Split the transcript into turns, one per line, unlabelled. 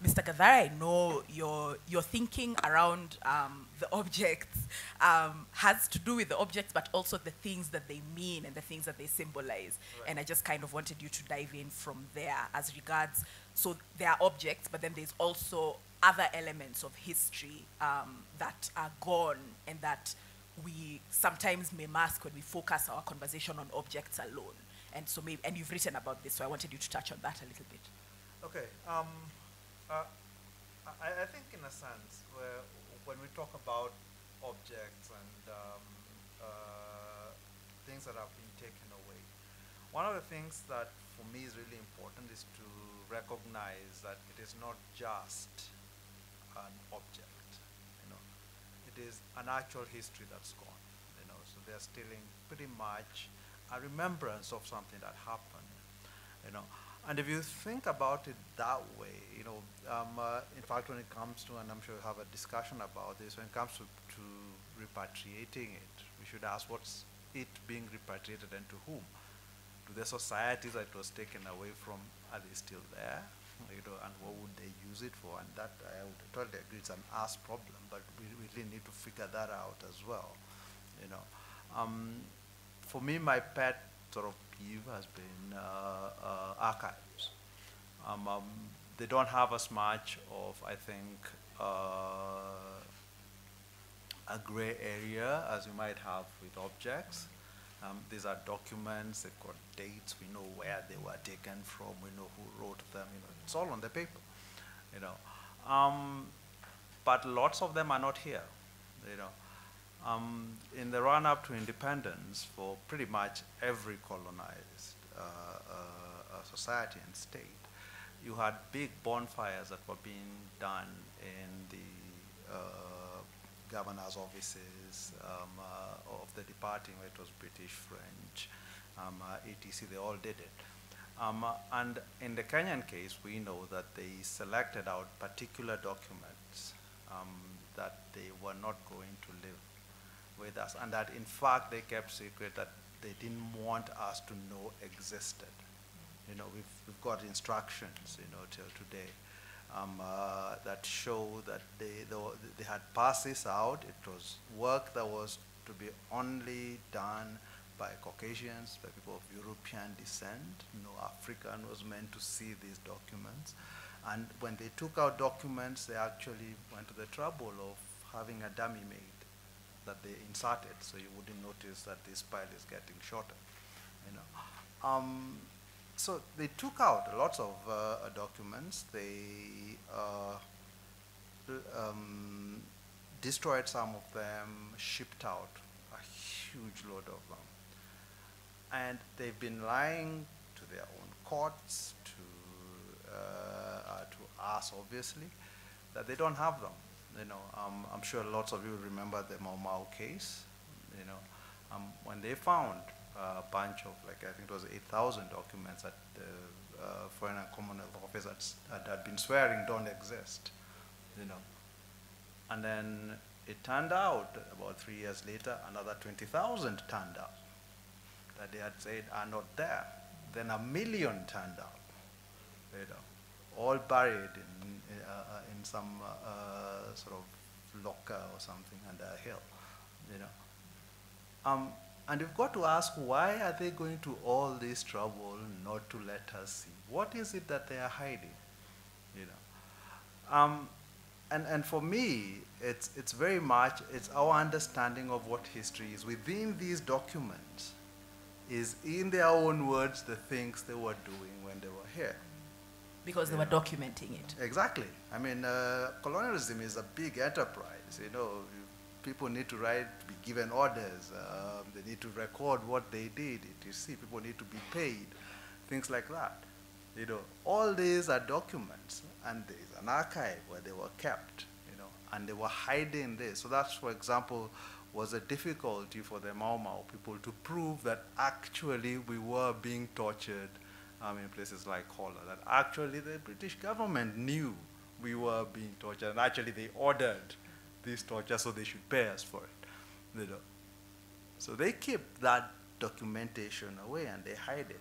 Mr. Gathara, I know your thinking around the objects has to do with the objects, but also the things that they mean and the things that they symbolize. Right. And I just kind of wanted you to dive in from there as regards, so there are objects, but then there's also other elements of history that are gone and that we sometimes may mask when we focus our conversation on objects alone. And so maybe, and you've written about this, so I wanted you to touch on that a little bit.
Okay. I think in a sense, when we talk about objects and things that have been taken away, one of the things that for me is really important is to recognize that it is not just an object, it is an actual history that's gone, so they're stealing pretty much a remembrance of something that happened, And if you think about it that way, in fact, when it comes to, and I'm sure we'll have a discussion about this, when it comes to repatriating it, we should ask what's it being repatriated and to whom? To the societies that it was taken away from, are they still there? And what would they use it for? And that, I would totally agree, it's an us problem, but we really need to figure that out as well, For me, my pet sort of peeve has been archives. They don't have as much of, I think, a gray area as you might have with objects. These are documents, they've got dates, we know where they were taken from, we know who wrote them, it's all on the paper, But lots of them are not here, In the run-up to independence, for pretty much every colonized society and state, you had big bonfires that were being done in the governor's offices of the departing, where it was British, French, etc. They all did it. And in the Kenyan case, we know that they selected out particular documents that they were not going to live with us, and that in fact they kept secret, that they didn't want us to know existed. We've got instructions, till today, that show that they had passed this out. It was work that was to be only done by Caucasians, by people of European descent. No African was meant to see these documents. And when they took out documents, they actually went to the trouble of having a dummy made that they inserted, so you wouldn't notice that this pile is getting shorter. So they took out lots of documents. They destroyed some of them, shipped out a huge load of them. And they've been lying to their own courts, to us, obviously, that they don't have them. I'm sure lots of you remember the Mau Mau case. When they found a bunch of, I think it was 8,000 documents that the Foreign and Commonwealth Office had been swearing don't exist, And then it turned out, about 3 years later, another 20,000 turned out that they had said are not there. Then 1 million turned out, all buried in some sort of locker or something under a hill, And you've got to ask, why are they going to all this trouble not to let us see? What is it that they are hiding, And for me, it's very much, it's our understanding of what history is. Within these documents is, in their own words, the things they were doing when they were here.
Because they were documenting it.
Exactly. I mean, colonialism is a big enterprise. People need to be given orders. They need to record what they did. People need to be paid, things like that. All these are documents, and there is an archive where they were kept, and they were hiding this. So that's, for example, was a difficulty for the Mau Mau people to prove that actually we were being tortured in places like Kola, that actually the British government knew we were being tortured, and actually they ordered this torture, so they should pay us for it. So they keep that documentation away and they hide it.